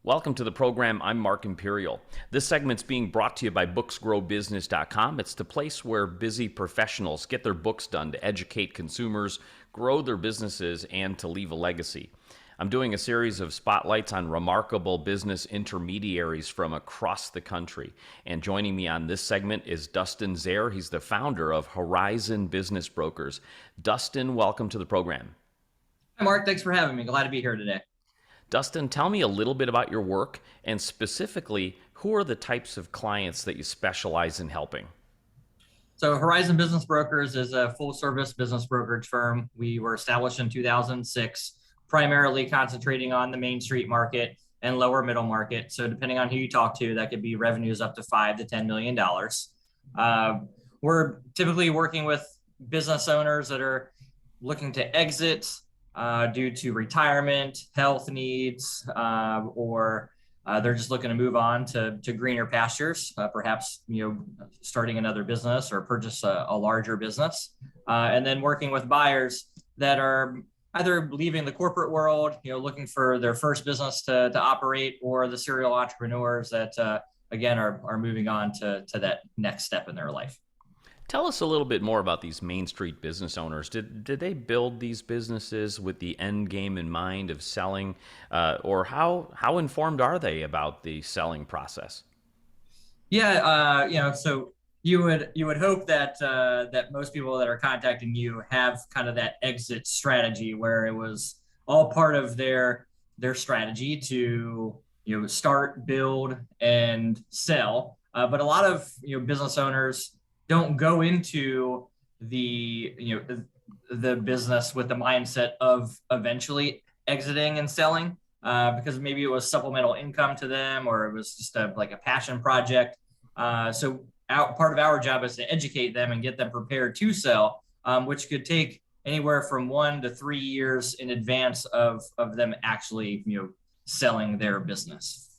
Welcome to the program. I'm Mark Imperial. This segment's being brought to you by booksgrowbusiness.com. It's the place where busy professionals get their books done to educate consumers, grow their businesses, and to leave a legacy. I'm doing a series of spotlights on remarkable business intermediaries from across the country. And joining me on this segment is Dustin Zeher. He's the founder of Horizon Business Brokers. Dustin, welcome to the program. Hi, Mark. Thanks for having me. Glad to be here today. Dustin, tell me a little bit about your work and specifically, who are the types of clients that you specialize in helping? So, Horizon Business Brokers is a full service business brokerage firm. We were established in 2006, primarily concentrating on the Main Street market and lower middle market. So, depending on who you talk to, that could be revenues up to $5 to $10 million. We're typically working with business owners that are looking to exit due to retirement, health needs, or they're just looking to move on to greener pastures, perhaps starting another business or purchase a larger business, and then working with buyers that are either leaving the corporate world, looking for their first business to operate, or the serial entrepreneurs that again are moving on to that next step in their life. Tell us a little bit more about these Main Street business owners. Did they build these businesses with the end game in mind of selling, or how informed are they about the selling process? Yeah, so you would hope that that most people that are contacting you have kind of that exit strategy where it was all part of their strategy to start, build, and sell. But a lot of business owners don't go into the business with the mindset of eventually exiting and selling, because maybe it was supplemental income to them, or it was just like a passion project. Part of our job is to educate them and get them prepared to sell, which could take anywhere from 1 to 3 years in advance of them actually selling their business.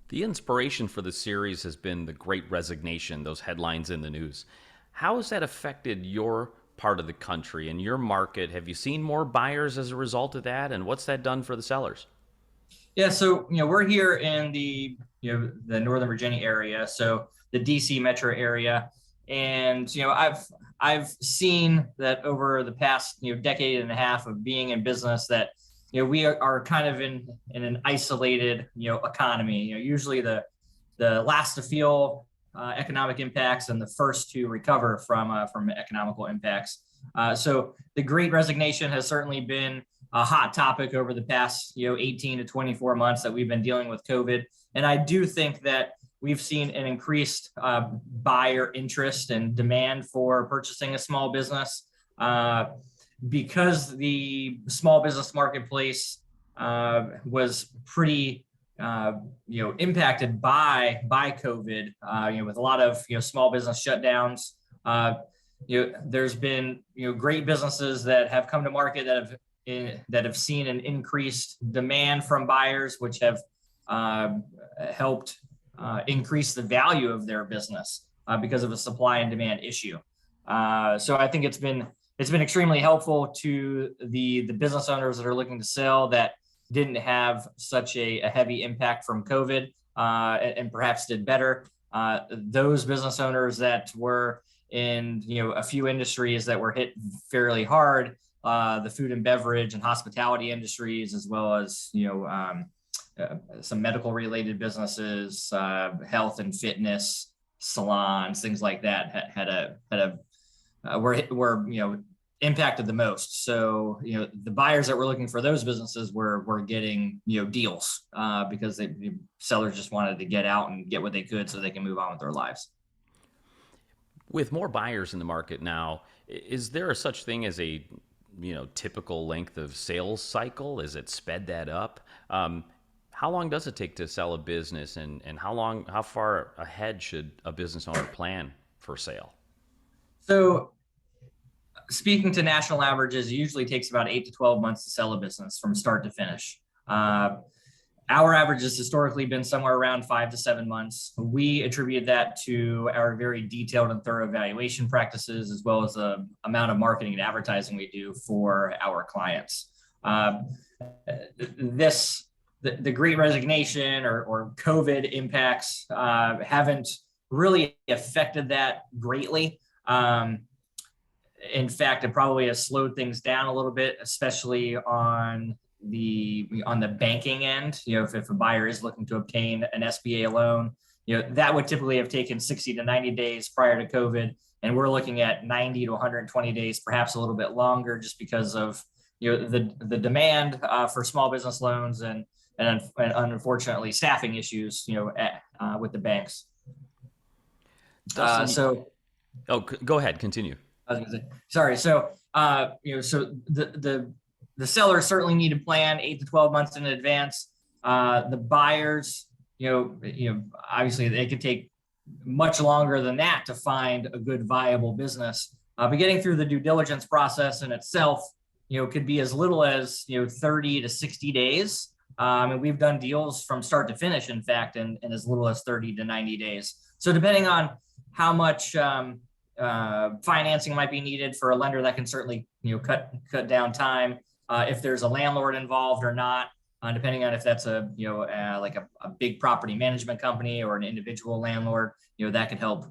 The inspiration for the series has been the Great Resignation, those headlines in the news. How has that affected your part of the country and your market? Have you seen more buyers as a result of that? And what's that done for the sellers? Yeah, so we're here in the Northern Virginia area, so the DC metro area, and I've seen that over the past decade and a half of being in business that we are kind of in an isolated economy. Usually the last to feel economic impacts and the first to recover from economical impacts. So the Great Resignation has certainly been a hot topic over the past 18 to 24 months that we've been dealing with COVID. And I do think that we've seen an increased buyer interest and demand for purchasing a small business, because the small business marketplace was pretty impacted by COVID, with a lot of small business shutdowns. There's been great businesses that have come to market that have seen an increased demand from buyers, which have helped increase the value of their business because of a supply and demand issue. So I think it's been extremely helpful to the business owners that are looking to sell that didn't have such a heavy impact from COVID, and perhaps did better. Those business owners that were in a few industries that were hit fairly hard, the food and beverage and hospitality industries, as well as some medical related businesses, health and fitness salons, things like that were impacted the most. So the buyers that were looking for those businesses were getting deals, because the sellers just wanted to get out and get what they could so they can move on with their lives. With more buyers in the market now, is there a such thing as a typical length of sales cycle? Is it sped that up? How long does it take to sell a business, and how far ahead should a business owner plan for sale? So speaking to national averages, it usually takes about 8 to 12 months to sell a business from start to finish. Our average has historically been somewhere around 5 to 7 months. We attribute that to our very detailed and thorough evaluation practices, as well as the amount of marketing and advertising we do for our clients. This the Great Resignation or COVID impacts haven't really affected that greatly. In fact, it probably has slowed things down a little bit, especially on the banking end. If a buyer is looking to obtain an SBA loan, that would typically have taken 60 to 90 days prior to COVID, and we're looking at 90 to 120 days, perhaps a little bit longer, just because of the demand for small business loans and unfortunately staffing issues with the banks. Dustin, So go ahead, continue. I was going to say, sorry. So, so the sellers certainly need to plan 8 to 12 months in advance. The buyers, obviously they could take much longer than that to find a good viable business. But getting through the due diligence process in itself, could be as little as 30 to 60 days. And we've done deals from start to finish, in fact, in as little as 30 to 90 days. So depending on how much financing might be needed for a lender, that can certainly cut down time. If there's a landlord involved or not, depending on if that's like a big property management company or an individual landlord, that could help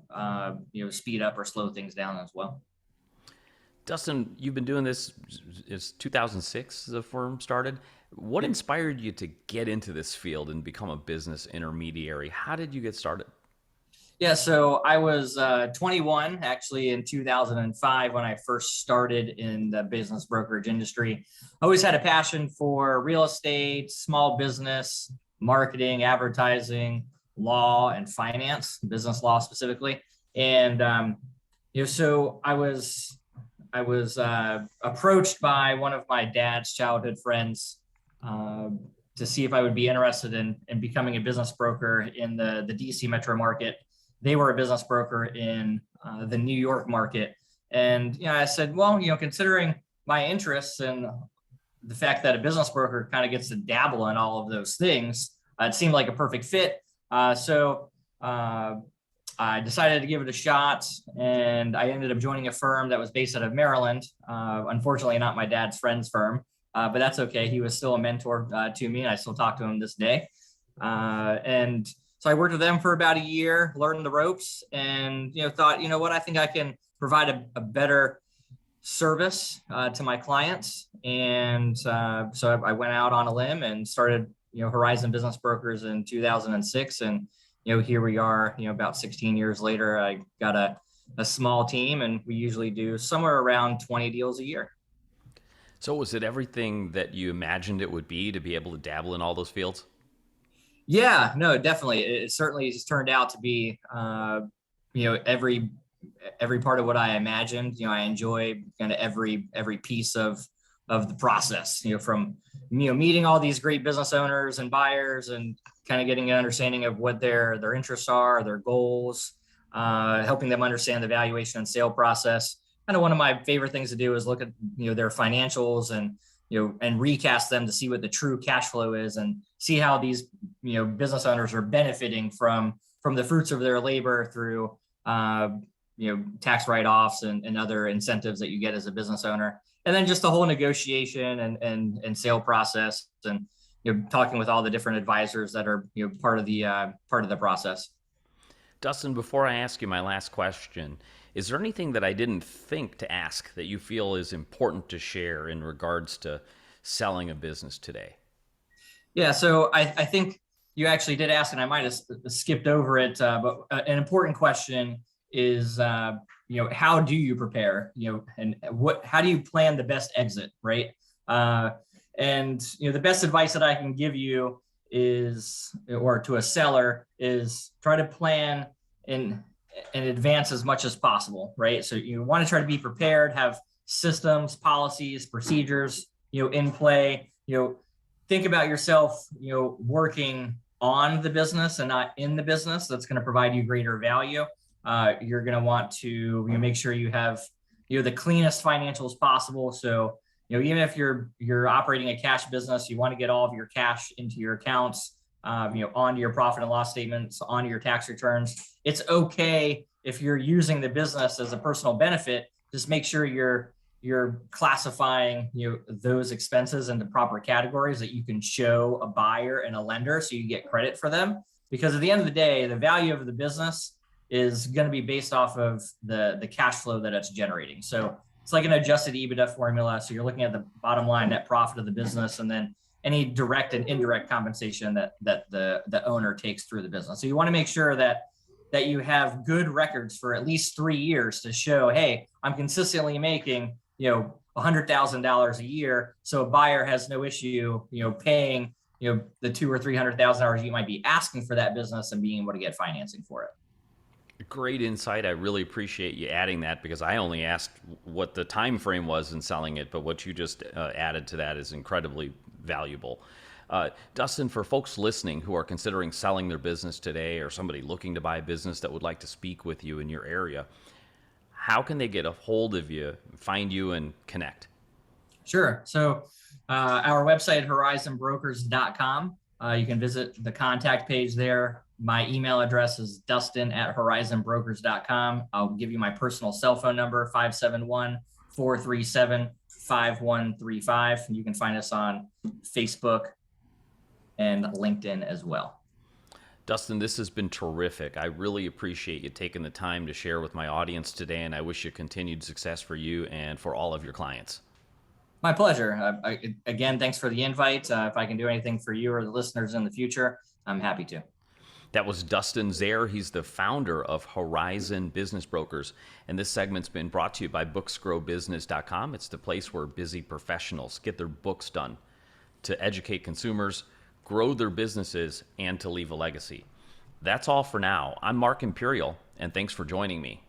speed up or slow things down as well. Dustin, you've been doing this, it's 2006 the firm started. What inspired you to get into this field and become a business intermediary? How did you get started? Yeah, so I was 21 actually in 2005 when I first started in the business brokerage industry. I always had a passion for real estate, small business, marketing, advertising, law, and finance, business law specifically. And so I was approached by one of my dad's childhood friends to see if I would be interested in becoming a business broker in the DC metro market. They were a business broker in the New York market. And I said, well, considering my interests and the fact that a business broker kind of gets to dabble in all of those things, it seemed like a perfect fit. So I decided to give it a shot, and I ended up joining a firm that was based out of Maryland. Unfortunately, not my dad's friend's firm, but that's okay. He was still a mentor to me, and I still talk to him this day. And so I worked with them for about a year, learned the ropes, and thought, what, I think I can provide a better service to my clients. And so I went out on a limb and started Horizon Business Brokers in 2006, and here we are, about 16 years later. I got a small team, and we usually do somewhere around 20 deals a year. So was it everything that you imagined it would be to be able to dabble in all those fields? Yeah, no, definitely. It certainly has turned out to be, every part of what I imagined. I enjoy kind of every piece of the process, from, meeting all these great business owners and buyers and kind of getting an understanding of what their interests are, their goals, helping them understand the valuation and sale process. Kind of one of my favorite things to do is look at, their financials and, and recast them to see what the true cash flow is and see how these, business owners are benefiting from the fruits of their labor through, tax write-offs and other incentives that you get as a business owner. And then just the whole negotiation and sale process and, talking with all the different advisors that are, part of the process. Dustin, before I ask you my last question, is there anything that I didn't think to ask that you feel is important to share in regards to selling a business today? Yeah, so I think you actually did ask, and I might have skipped over it, but an important question is, how do you prepare, and how do you plan the best exit, right? And the best advice that I can give you is, or to a seller, is try to plan in advance as much as possible, right? So you want to try to be prepared, have systems, policies, procedures, in play. Think about yourself, working on the business and not in the business. That's going to provide you greater value. You're going to want to make sure you have the cleanest financials possible. So even if you're operating a cash business, you want to get all of your cash into your accounts, onto your profit and loss statements, onto your tax returns. It's okay if you're using the business as a personal benefit. Just make sure you're you're classifying those expenses into proper categories that you can show a buyer and a lender so you get credit for them. Because at the end of the day, the value of the business is going to be based off of the cash flow that it's generating. So it's like an adjusted EBITDA formula. So you're looking at the bottom line net profit of the business, and then any direct and indirect compensation that the owner takes through the business. So you want to make sure that you have good records for at least 3 years to show, hey, I'm consistently making $100,000 a year. So a buyer has no issue paying the $200,000 or $300,000 you might be asking for that business and being able to get financing for it. Great insight. I really appreciate you adding that, because I only asked what the time frame was in selling it, but what you just added to that is incredibly valuable. Dustin, for folks listening who are considering selling their business today, or somebody looking to buy a business that would like to speak with you in your area, how can they get a hold of you, find you, and connect? Sure. So our website, horizonbrokers.com. You can visit the contact page there. My email address is dustin@horizonbrokers.com. I'll give you my personal cell phone number, 571-437-5135. And you can find us on Facebook and LinkedIn as well. Dustin, this has been terrific. I really appreciate you taking the time to share with my audience today, and I wish you continued success for you and for all of your clients. My pleasure. Again, thanks for the invite. If I can do anything for you or the listeners in the future, I'm happy to. That was Dustin Zeher. He's the founder of Horizon Business Brokers. And this segment's been brought to you by booksgrowbusiness.com. It's the place where busy professionals get their books done to educate consumers, grow their businesses, and to leave a legacy. That's all for now. I'm Mark Imperial, and thanks for joining me.